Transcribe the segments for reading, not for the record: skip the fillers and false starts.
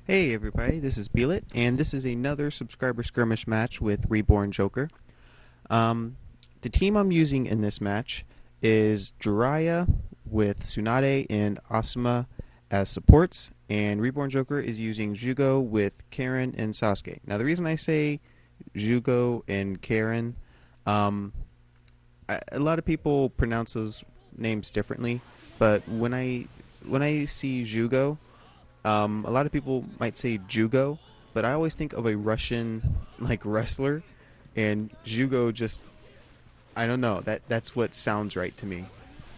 Hey everybody, this is Beelit, and this is another subscriber skirmish match with Reborn Joker. Um, the team I'm using in this match is Jiraiya with Tsunade and Ozma as supports, and Reborn Joker is using Jugo with Karen and Sasuke. Now the reason I say Jugo and Karen, um, a lot of people pronounce those names differently, but when I see Jugo, a lot of people might say Jugo, but I always think of a Russian like wrestler, and Jugo just I don't know that's what sounds right to me.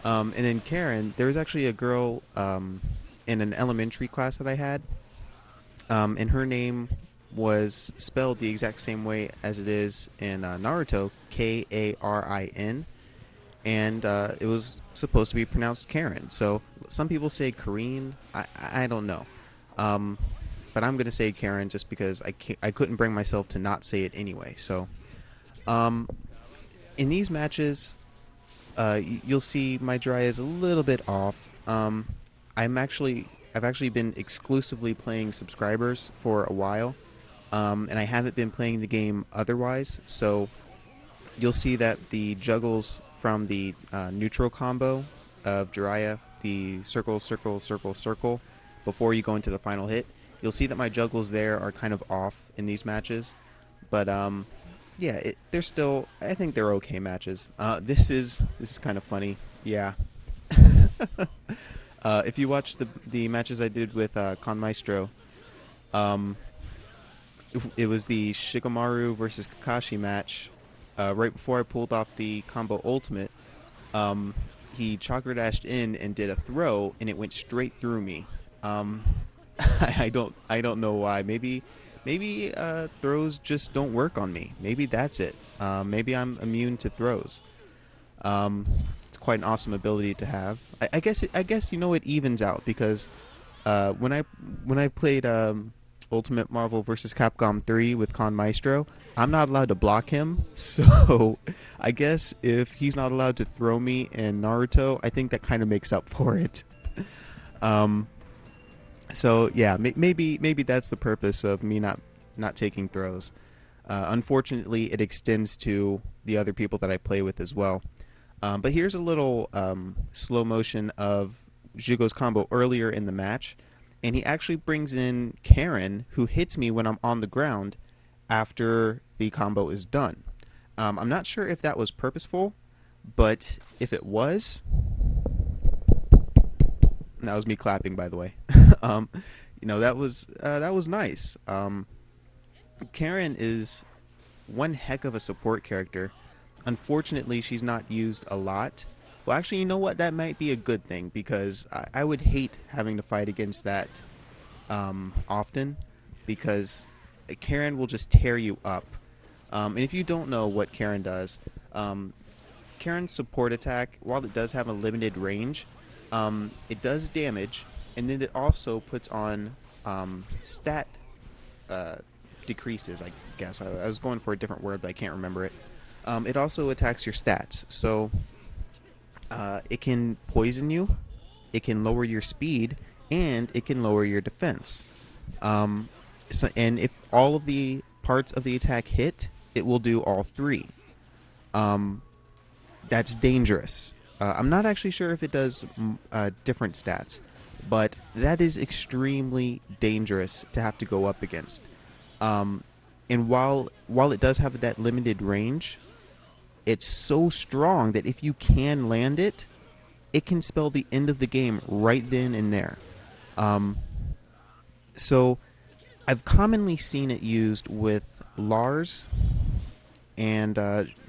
And then Karen, there was actually a girl in an elementary class that I had, and her name was spelled the exact same way as it is in Naruto, Karin, and it was supposed to be pronounced Karen. So some people say Kareen. I don't know. Um, but I'm gonna say Karen just because I couldn't bring myself to not say it anyway. So um, in these matches, you'll see my dry is a little bit off. I've actually been exclusively playing subscribers for a while, and I haven't been playing the game otherwise. So you'll see that the juggles from the neutral combo of Jiraiya, the circle, circle, circle, circle, before you go into the final hit, you'll see that my juggles there are kind of off in these matches. But yeah, they're still. I think they're okay matches. This is kind of funny. Yeah. If you watch the matches I did with Con Maestro, um, it was the Shikamaru versus Kakashi match. Right before I pulled off the combo ultimate, um, he chakra dashed in and did a throw, and it went straight through me. Um, I don't know why. Maybe throws just don't work on me. Maybe that's it. Maybe I'm immune to throws. Um, it's quite an awesome ability to have. I guess it evens out because when I played Ultimate Marvel vs. Capcom 3 with Con Maestro, I'm not allowed to block him. So I guess if he's not allowed to throw me in Naruto, I think that kind of makes up for it. Um, so yeah, maybe that's the purpose of me not taking throws. Unfortunately, it extends to the other people that I play with as well. But here's a little slow motion of Jugo's combo earlier in the match, and he actually brings in Karen, who hits me when I'm on the ground after the combo is done. I'm not sure if that was purposeful, but if it was, that was me clapping, by the way. um, that was nice. Karen is one heck of a support character. Unfortunately, she's not used a lot. Well, actually, you know what? That might be a good thing because I would hate having to fight against that often because Karen will just tear you up. And if you don't know what Karen does, Karen's support attack, while it does have a limited range, it does damage, and then it also puts on stat uh, decreases, I guess. I was going for a different word, but I can't remember it. It also attacks your stats. So it can poison you, it can lower your speed, and it can lower your defense. And if all of the parts of the attack hit, it will do all three. Um, that's dangerous. I'm not actually sure if it does different stats, but that is extremely dangerous to have to go up against. Um, and while it does have that limited range, it's so strong that if you can land it, it can spell the end of the game right then and there. Um, so I've commonly seen it used with Lars and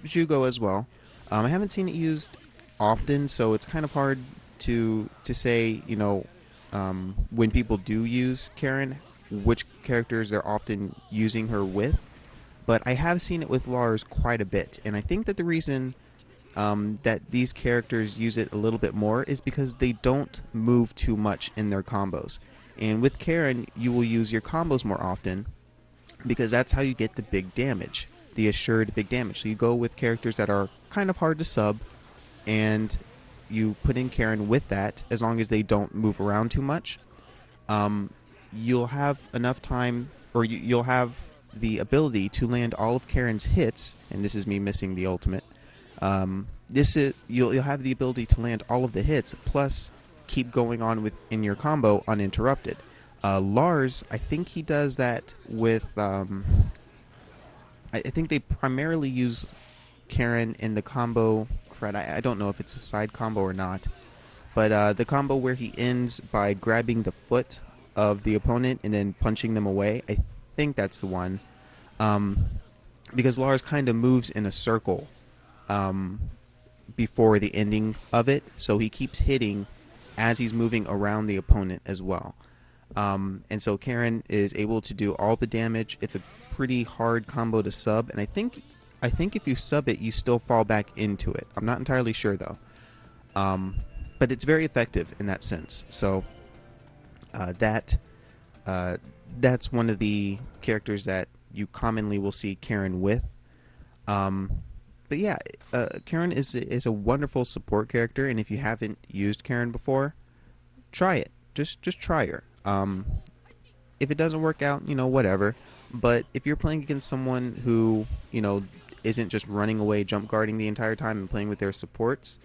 Jugo as well. I haven't seen it used often, so it's kind of hard to say, when people do use Karen, which characters they're often using her with. But I have seen it with Lars quite a bit, and I think that the reason that these characters use it a little bit more is because they don't move too much in their combos. And with Karen, you will use your combos more often because that's how you get the big damage, the assured big damage. So you go with characters that are kind of hard to sub, and you put in Karen with that as long as they don't move around too much. Um, you'll have enough time, or you'll have the ability to land all of Karen's hits, and this is me missing the ultimate. This is you'll have the ability to land all of the hits, plus keep going on with in your combo uninterrupted. Lars, I think he does that with. I think they primarily use Karen in the combo. Crud, I don't know if it's a side combo or not, but the combo where he ends by grabbing the foot of the opponent and then punching them away. I think that's the one. Because Lars kind of moves in a circle before the ending of it, so he keeps hitting as he's moving around the opponent as well. And so Karen is able to do all the damage. It's a pretty hard combo to sub, and I think if you sub it, you still fall back into it. I'm not entirely sure though, but it's very effective in that sense. So that's one of the characters that you commonly will see Karen with. But yeah, Karen is a wonderful support character, and if you haven't used Karen before, try it. Just try her. If it doesn't work out, whatever. But if you're playing against someone who, isn't just running away, jump guarding the entire time and playing with their supports,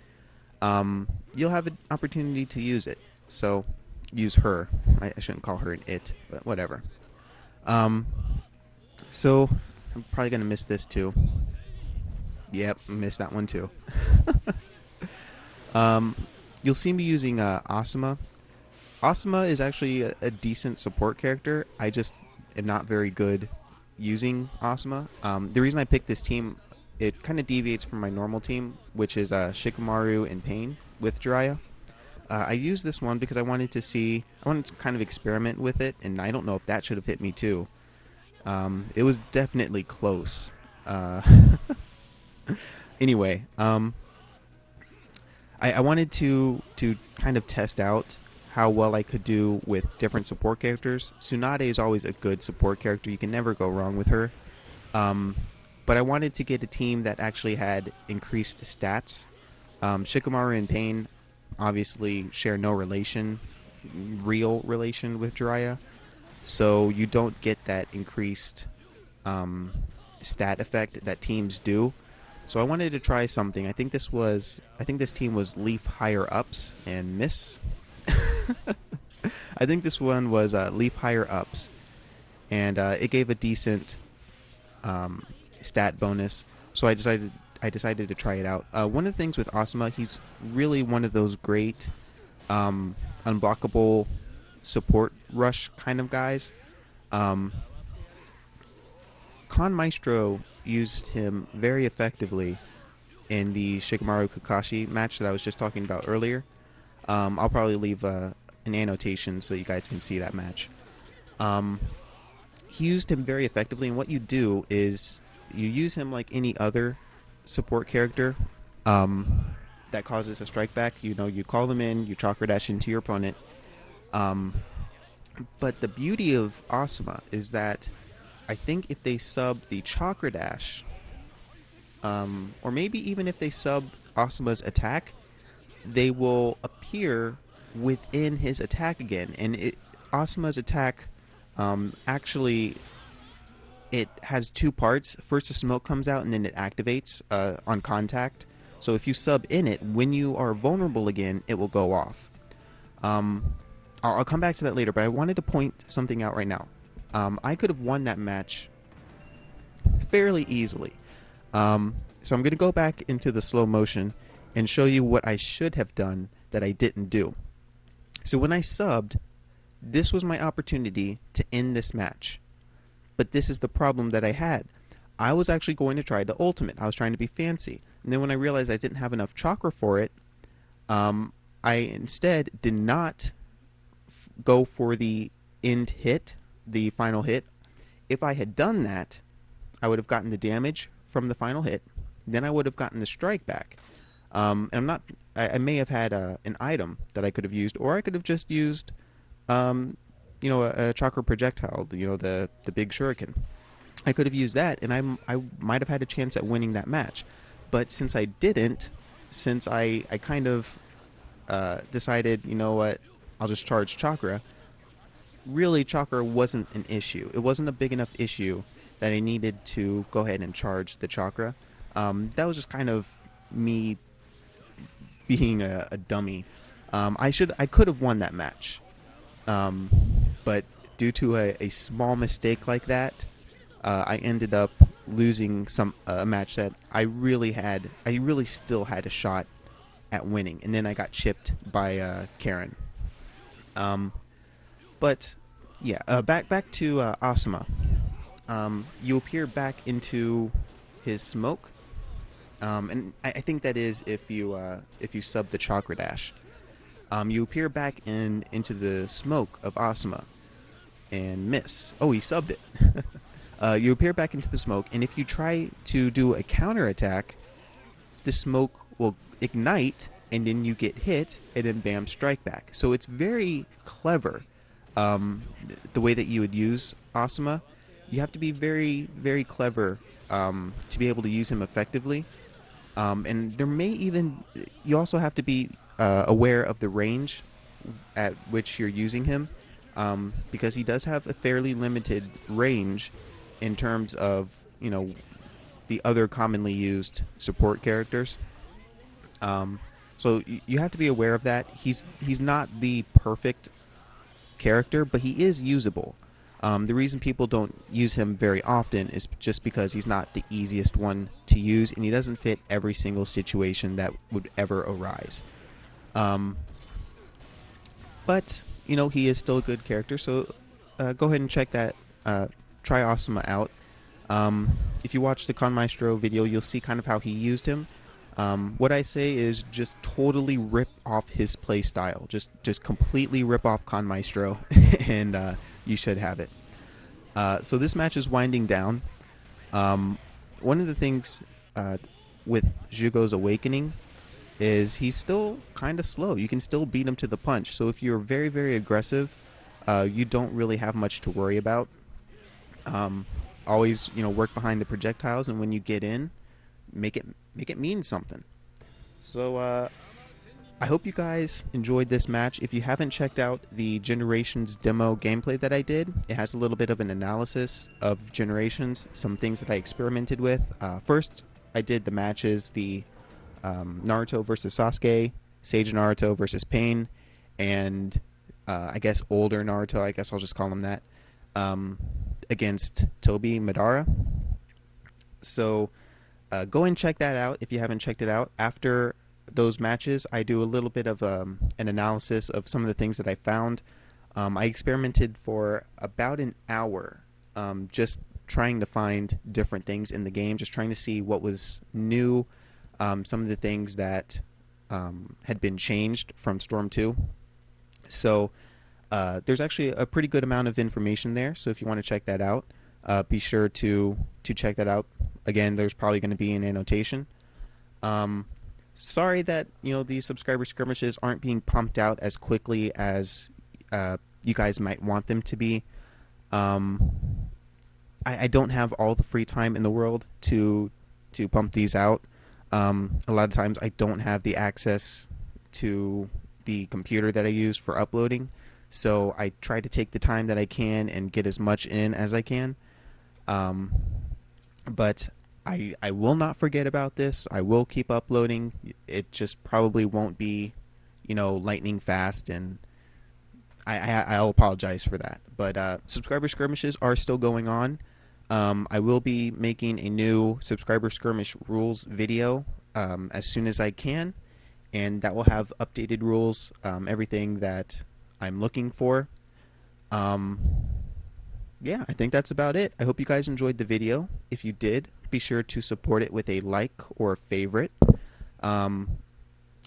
you'll have an opportunity to use it. So use her. I shouldn't call her an it, but whatever. So I'm probably going to miss this too. Yep, missed that one too. You'll see me using Ozma. Ozma is actually a decent support character. I just am not very good using Ozma. The reason I picked this team, it kind of deviates from my normal team, which is Shikamaru and Pain with Jiraiya. I used this one because I wanted to kind of experiment with it, and I don't know if that should have hit me too. It was definitely close. Anyway, I wanted to kind of test out how well I could do with different support characters. Tsunade is always a good support character. You can never go wrong with her. But I wanted to get a team that actually had increased stats. Shikamaru and Pain obviously share no real relation with Jiraiya. So you don't get that increased stat effect that teams do. So I wanted to try something. I think this team was Leaf Higher Ups and Miss. I think this one was Leaf Higher Ups, and it gave a decent stat bonus. So I decided to try it out. One of the things with Ozma, he's really one of those great unblockable support rush kind of guys. Con Maestro used him very effectively in the Shikamaru Kakashi match that I was just talking about earlier. I'll probably leave an annotation so you guys can see that match. He used him very effectively, and what you do is you use him like any other support character that causes a strike back. You call them in, you chakra dash into your opponent. But the beauty of Ozma is that I think if they sub the chakra dash, or maybe even if they sub Ozma's attack, they will appear within his attack again. And Ozma's attack, actually, it has two parts. First, the smoke comes out, and then it activates on contact. So if you sub in it, when you are vulnerable again, it will go off. I'll come back to that later, but I wanted to point something out right now. I could have won that match fairly easily. So I'm going to go back into the slow motion and show you what I should have done that I didn't do. So when I subbed, this was my opportunity to end this match. But this is the problem that I had. I was actually going to try the ultimate. I was trying to be fancy. And then when I realized I didn't have enough chakra for it, I instead did not go for the end hit, the final hit. If I had done that, I would have gotten the damage from the final hit. Then I would have gotten the strike back. And I may have had an item that I could have used, or I could have just used, a chakra projectile, the big shuriken. I could have used that, and I might have had a chance at winning that match. But since I didn't, since I kind of decided, I'll just charge chakra, really chakra wasn't an issue. It wasn't a big enough issue that I needed to go ahead and charge the chakra. That was just kind of me being a dummy. I could have won that match, um, but due to a small mistake like that, I ended up losing a match that I really still had a shot at winning, and then I got chipped by Karen. Um, but yeah, back to Asuma. You appear back into his smoke, and I think that is if you sub the chakra dash. You appear back into the smoke of Asuma and miss. Oh, he subbed it. You appear back into the smoke, and if you try to do a counter attack, the smoke will ignite, and then you get hit, and then bam, strike back. So it's very clever, the way that you would use Asuma. You have to be very, very clever to be able to use him effectively. And there may even, you also have to be aware of the range at which you're using him, because he does have a fairly limited range in terms of, the other commonly used support characters. So you have to be aware of that. He's not the perfect character, but he is usable. The reason people don't use him very often is just because he's not the easiest one to use, and he doesn't fit every single situation that would ever arise. But he is still a good character, so go ahead and check that. Try Asuma out. If you watch the Con Maestro video, you'll see kind of how he used him. What I say is just totally rip off his play style. Just completely rip off Con Maestro, and you should have it. So this match is winding down. One of the things with Jugo's Awakening is he's still kind of slow. You can still beat him to the punch. So if you're very, very aggressive, you don't really have much to worry about. Always, work behind the projectiles, and when you get in, make it mean something. So I hope you guys enjoyed this match. If you haven't checked out the Generations demo gameplay that I did, it has a little bit of an analysis of Generations, some things that I experimented with. First, I did the matches, the Naruto versus Sasuke, Sage Naruto versus Pain, and I guess older Naruto, I guess I'll just call him that, against Tobi Madara. So go and check that out if you haven't checked it out. After those matches, I do a little bit of an analysis of some of the things that I found. I experimented for about an hour, just trying to find different things in the game, just trying to see what was new, some of the things that had been changed from Storm 2. So there's actually a pretty good amount of information there, so if you want to check that out, be sure to check that out. Again, there's probably going to be an annotation. Sorry that these subscriber skirmishes aren't being pumped out as quickly as you guys might want them to be. I don't have all the free time in the world to pump these out. A lot of times I don't have the access to the computer that I use for uploading, so I try to take the time that I can and get as much in as I can. But I will not forget about this. I will keep uploading. It just probably won't be, lightning fast, and I'll apologize for that. But subscriber skirmishes are still going on. I will be making a new subscriber skirmish rules video as soon as I can, and that will have updated rules, everything that I'm looking for. Yeah, I think that's about it. I hope you guys enjoyed the video. If you did, be sure to support it with a like or a favorite.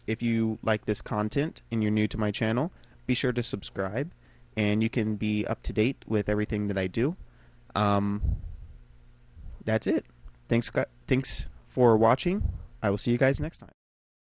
If you like this content and you're new to my channel, be sure to subscribe, and you can be up to date with everything that I do. That's it. Thanks for watching. I will see you guys next time.